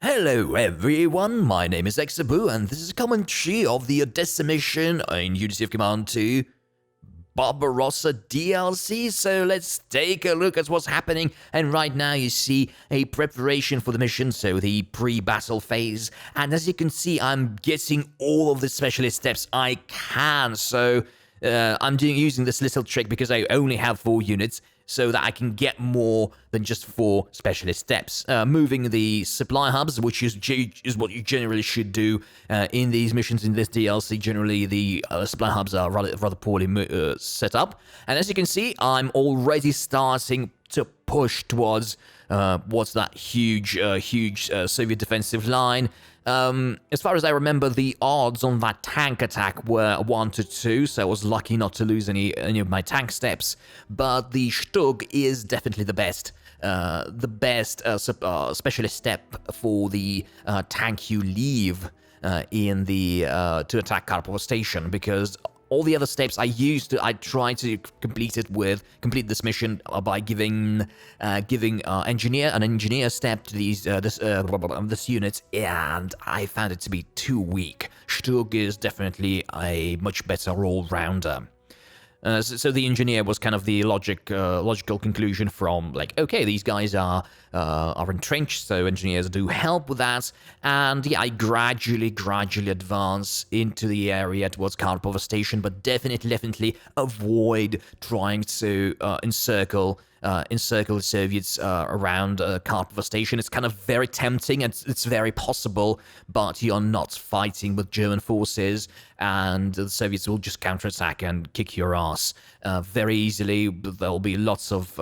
Hello everyone, my name is Exabu and this is a commentary of the Odessa mission in Unity of Command 2 Barbarossa DLC. So let's take a look at what's happening, and right now you see a preparation for the mission, so the pre-battle phase, and as you can see I'm getting all of the specialist steps I can. So I'm using this little trick because I only have 4 units, so that I can get more than just 4 specialist steps. Moving the supply hubs, which is what you generally should do in these missions in this DLC. Generally, the supply hubs are rather poorly set up. And as you can see, I'm already starting to push towards what's that huge Soviet defensive line. As far as I remember, the odds on that tank attack were 1 to 2, so I was lucky not to lose any of my tank steps. But the Stug is definitely the best specialist step for the tank you leave in the to attack Karpov station, because all the other steps I tried to complete this mission by giving an engineer step to this unit, and I found it to be too weak. Stug is definitely a much better all-rounder. So the engineer was kind of the logical conclusion from, like, okay, these guys are entrenched, so engineers do help with that. And yeah, I gradually advance into the area towards Karpov station, but definitely avoid trying to encircle the Soviets around Karpov station. It's kind of very tempting, and it's very possible, but you're not fighting with German forces, and the Soviets will just counterattack and kick your ass very easily. There'll be lots of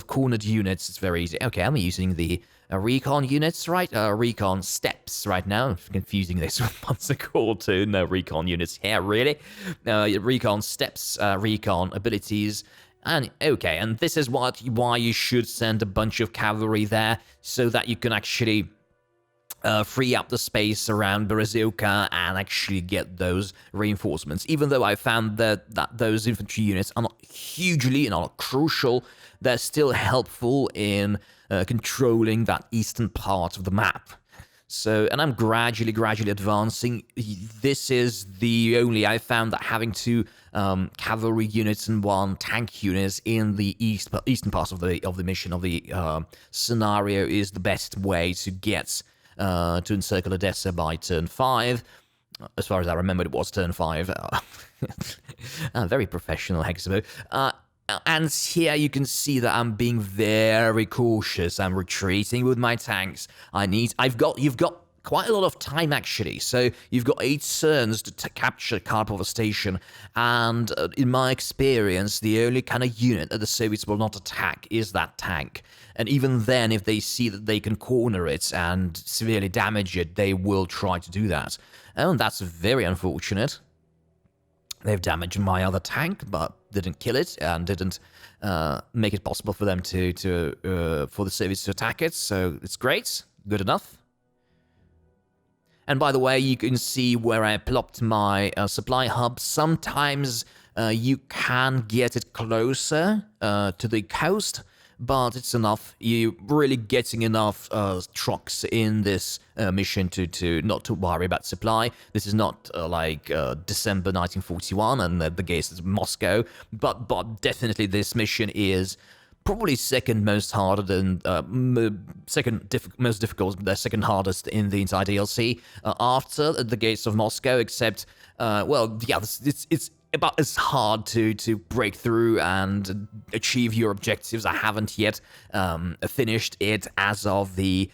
cornered units. It's very easy. Okay, I'm using the recon units, right? Recon steps right now. I'm confusing this with what's it called too. No recon units here, really. Recon steps, recon abilities. And okay, and this is why you should send a bunch of cavalry there, so that you can actually free up the space around Berezovka and actually get those reinforcements. Even though I found that those infantry units are not hugely and are not crucial, they're still helpful in controlling that eastern part of the map. So, and I'm gradually advancing. This is the only, I found that having 2 cavalry units and 1 tank unit in the eastern part of the mission, of the scenario, is the best way to get to encircle Odessa by turn 5. As far as I remember, it was turn 5. Very professional, Hexabo. And here you can see that I'm being very cautious. I'm retreating with my tanks. You've got quite a lot of time, actually. So you've got 8 turns to capture Karpov station. And in my experience, the only kind of unit that the Soviets will not attack is that tank. And even then, if they see that they can corner it and severely damage it, they will try to do that. And that's very unfortunate. They've damaged my other tank, but didn't kill it and didn't make it possible for them for the Soviets to attack it. So it's great, good enough. And by the way, you can see where I plopped my supply hub. Sometimes you can get it closer to the coast, but it's enough. You're really getting enough trucks in this mission to not to worry about supply. This is not like December 1941 and the case is Moscow, but definitely this mission is probably second most hardest in most difficult, the second hardest in the entire DLC after the gates of Moscow. Except, well, yeah, it's about as hard to break through and achieve your objectives. I haven't yet finished it as of this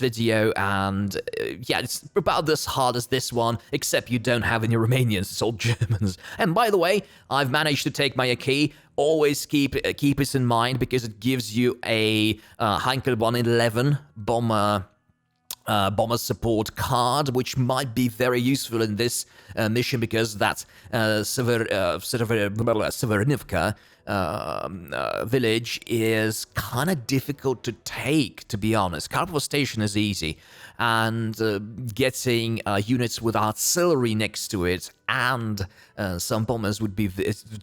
video, and yeah, it's about as hard as this one, except you don't have any Romanians, it's all Germans. And by the way, I've managed to take my key. Always keep it in mind, because it gives you a Heinkel 111 bomber support card, which might be very useful in this mission, because that Severinivka village is kind of difficult to take, to be honest. Karpov station is easy, and getting units with artillery next to it and some bombers would be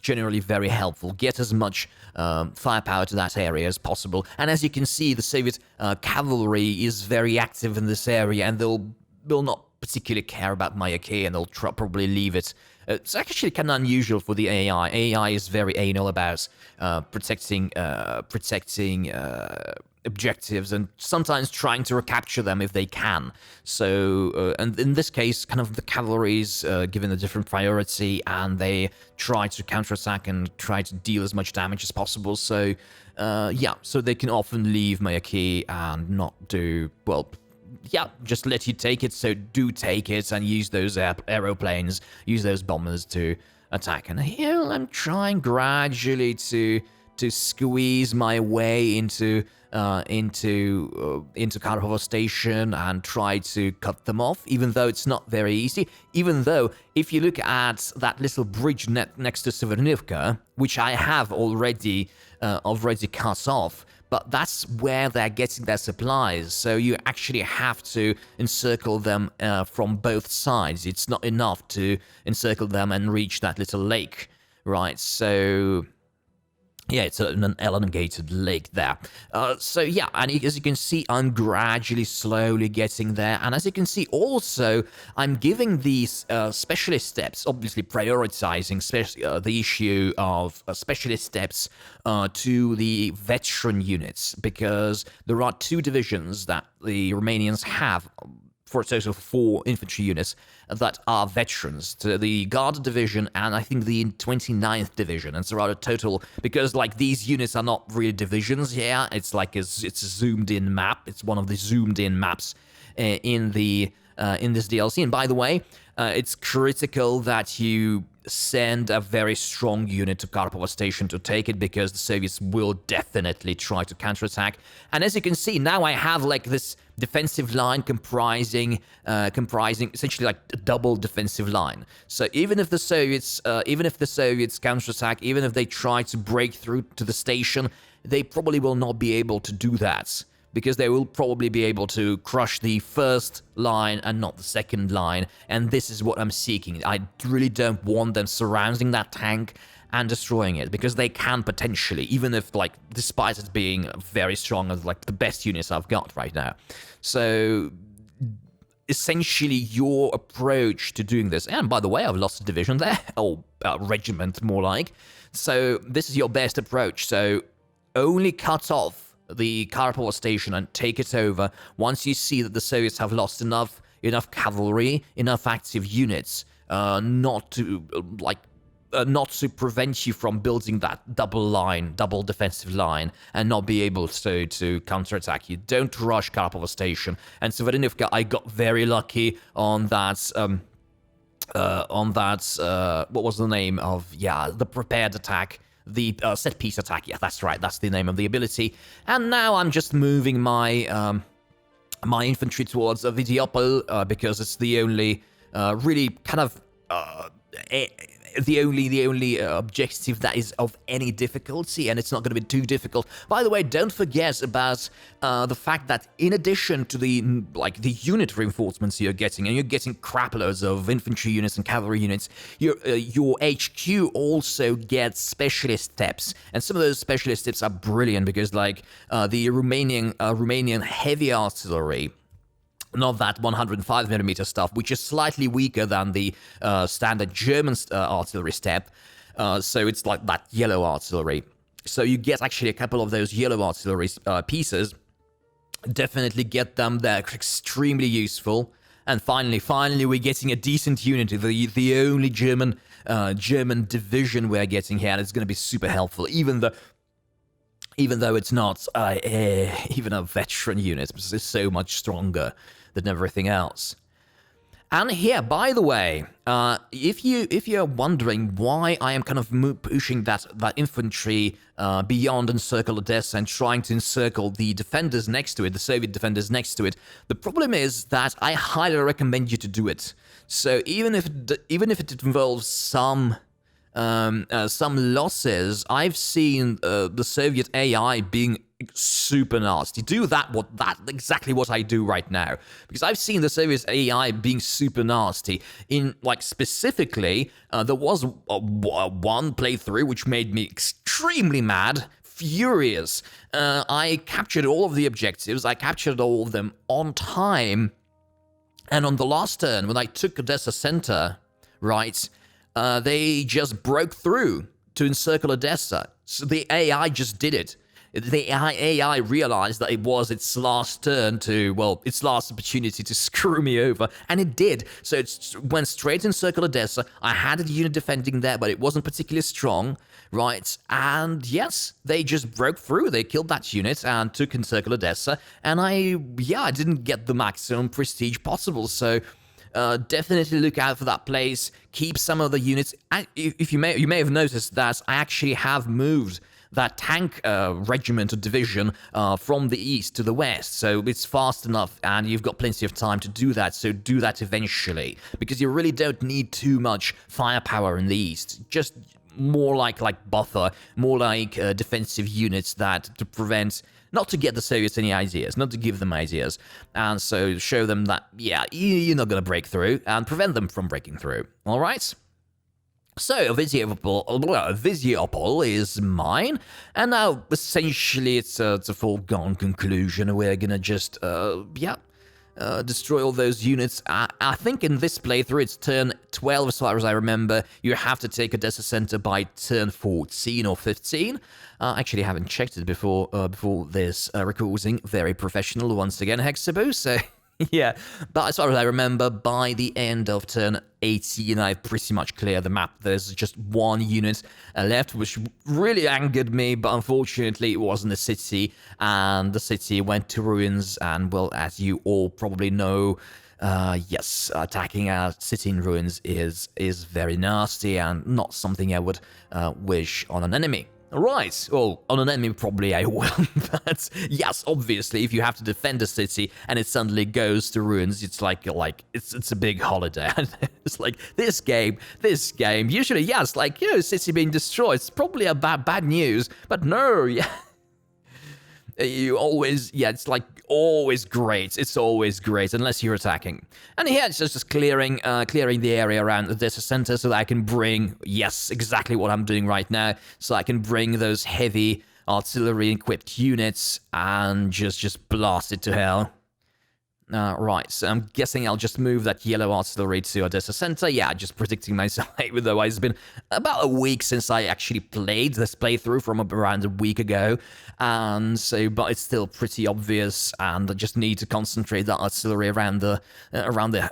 generally very helpful. Get as much firepower to that area as possible. And as you can see, the Soviet cavalry is very active in this area, and will not particularly care about Mayake, and they'll probably leave it. It's actually kind of unusual for the AI. AI is very anal about protecting objectives, and sometimes trying to recapture them if they can. So, and in this case, kind of the cavalry is given a different priority, and they try to counterattack and try to deal as much damage as possible. So, yeah, so they can often leave Mayaki and not do, well, yeah, just let you take it, so do take it and use those aeroplanes, use those bombers to attack. And here I'm trying gradually to squeeze my way into Kharkov station and try to cut them off, even though it's not very easy. Even though, if you look at that little bridge next to Severnivka, which I have already cut off, but that's where they're getting their supplies, so you actually have to encircle them from both sides. It's not enough to encircle them and reach that little lake, right? So yeah, it's an elongated lake there. So yeah, and as you can see, I'm gradually, slowly getting there. And as you can see, also, I'm giving these specialist steps, obviously prioritizing the issue of specialist steps to the veteran units, because there are 2 divisions that the Romanians have, for a total of 4 infantry units that are veterans, to the Guard Division and I think the 29th Division. And so are a total, because like these units are not really divisions here, it's like it's a zoomed in map. It's one of the zoomed in maps in this DLC. And by the way, it's critical that you send a very strong unit to Karpova station to take it, because the Soviets will definitely try to counterattack. And as you can see, now I have like this defensive line comprising essentially like a double defensive line. So even if the Soviets counterattack, even if they try to break through to the station, they probably will not be able to do that, because they will probably be able to crush the first line and not the second line, and this is what I'm seeking. I really don't want them surrounding that tank and destroying it, because they can potentially, even if, like, despite it being very strong and, like, the best units I've got right now. So, essentially, your approach to doing this, and by the way, I've lost a division there, or regiment, more like. So, this is your best approach. So, only cut off the Karpov station and take it over once you see that the Soviets have lost enough cavalry, enough active units, not to prevent you from building that double defensive line and not be able to counterattack you. Don't rush Karpov station. And Severnivka, I got very lucky on that. What was the name of? Yeah, the prepared attack. The set-piece attack, yeah, that's right, that's the name of the ability. And now I'm just moving my my infantry towards Vidyopol, because it's the only really kind of the only objective that is of any difficulty, and it's not going to be too difficult. By the way, don't forget about the fact that in addition to the unit reinforcements you're getting, and you're getting craploads of infantry units and cavalry units, your HQ also gets specialist steps, and some of those specialist steps are brilliant, because like the Romanian heavy artillery, not that 105mm stuff, which is slightly weaker than the standard German artillery step. So it's like that yellow artillery. So you get actually a couple of those yellow artillery pieces. Definitely get them. They're extremely useful. And finally, we're getting a decent unit. The only German division we're getting here, and it's going to be super helpful, even though it's not even a veteran unit, because it's so much stronger than everything else. And here, by the way, if you're wondering why I am kind of pushing that infantry beyond Encircle Odessa and trying to encircle the defenders next to it, the Soviet defenders next to it, the problem is that I highly recommend you to do it. So even if it involves some losses, I've seen the Soviet AI being super nasty. Do that exactly what I do right now, because I've seen the Soviet AI being super nasty. In like specifically, there was one playthrough which made me extremely mad. Furious. I captured all of the objectives. I captured all of them on time. And on the last turn, when I took Odessa Center, right, they just broke through to encircle Odessa. So the AI just did it. The AI realized that it was its last turn to, well, its last opportunity to screw me over, and it did. So it went straight to encircle Odessa. I had a unit defending there, but it wasn't particularly strong, right? And yes, they just broke through. They killed that unit and took encircle Odessa, and I didn't get the maximum prestige possible, so... definitely look out for that place. Keep some of the units. If you may have noticed that I actually have moved that tank regiment or division from the east to the west, so it's fast enough, and you've got plenty of time to do that. So do that eventually, because you really don't need too much firepower in the east. Just more like buffer, more like defensive units that to prevent. Not to get the Soviets any ideas, not to give them ideas, and so show them that, yeah, you're not going to break through, and prevent them from breaking through, alright? So, Visiopol is mine, and now, essentially, it's a foregone conclusion. We're gonna just, destroy all those units. I think in this playthrough, it's turn 12, as far as I remember. You have to take Odessa Center by turn 14 or 15. Actually, I haven't checked it before this recording. Very professional once again, Hexabu. So, yeah. But as far as I remember, by the end of turn 18, I've pretty much cleared the map. There's just one unit left, which really angered me, but unfortunately, it wasn't a city, and the city went to ruins, and, well, as you all probably know, yes, attacking a city in ruins is very nasty, and not something I would wish on an enemy. Right, well, on an enemy probably I will, but yes, obviously, if you have to defend a city and it suddenly goes to ruins, it's like it's a big holiday. It's like this game, usually, yes, like, you know, city being destroyed, it's probably a bad news, but no, yeah. You always, it's like always great. It's always great, unless you're attacking. And here it's just clearing the area around the Odessa Center so that I can bring, yes, exactly what I'm doing right now, so I can bring those heavy artillery-equipped units and just blast it to hell. Right, so I'm guessing I'll just move that yellow artillery to Odessa Center. Yeah, just predicting myself, even though it's been about a week since I actually played this playthrough, from around a week ago. And so, but it's still pretty obvious, and I just need to concentrate that artillery around the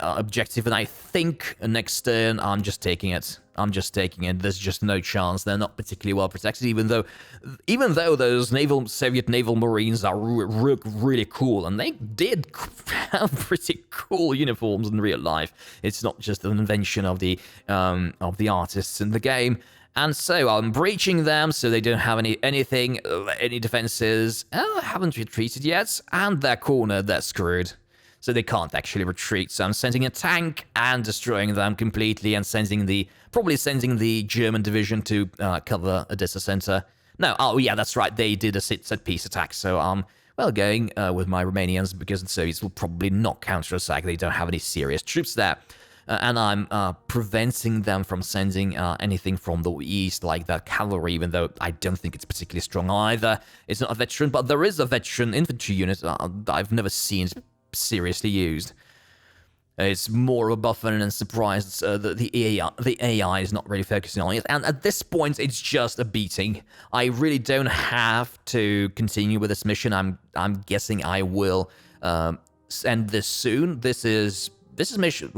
objective. And I think next turn, I'm just taking it. There's just no chance. They're not particularly well protected, even though those Soviet naval marines are really cool, and they did have pretty cool uniforms in real life. It's not just an invention of the artists in the game. And so I'm breaching them, so they don't have any defenses. Haven't retreated yet, and they're cornered. They're screwed. So they can't actually retreat. So I'm sending a tank and destroying them completely, and probably sending the German division to cover Odessa Center. No, oh yeah, that's right. They did a set-piece attack. So I'm going with my Romanians, because the Soviets will probably not counter-attack. They don't have any serious troops there. And I'm preventing them from sending anything from the east, like the cavalry, even though I don't think it's particularly strong either. It's not a veteran, but there is a veteran infantry unit I've never seen seriously used. It's more of a buffer, and I'm surprised that the AI is not really focusing on it. And at this point, it's just a beating. I really don't have to continue with this mission. I'm guessing I will end this soon. This mission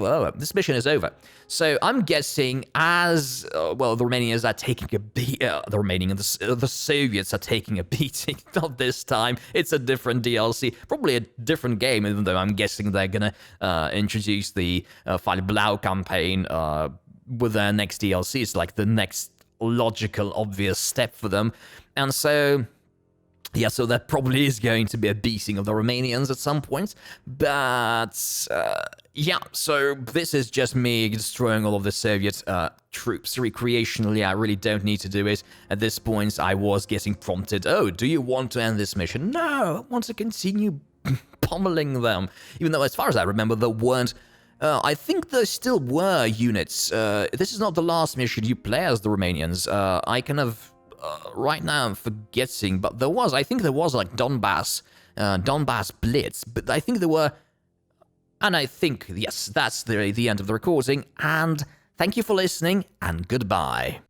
is over. So I'm guessing as the Romanians are taking a beat, the Soviets are taking a beating. Not this time. It's a different DLC, probably a different game. Even though I'm guessing they're gonna introduce the Fall Blau campaign with their next DLC. It's like the next logical, obvious step for them, and so. Yeah, so there probably is going to be a beating of the Romanians at some point, but yeah, so this is just me destroying all of the Soviet troops recreationally. I really don't need to do it. At this point, I was getting prompted, oh, do you want to end this mission? No, I want to continue pummeling them, even though as far as I remember, there weren't I think there still were units. This is not the last mission you play as the Romanians. I kind of right now I'm forgetting, but I think there was like Donbass Blitz, but I think there were, and I think, yes, that's the end of the recording, and thank you for listening, and goodbye.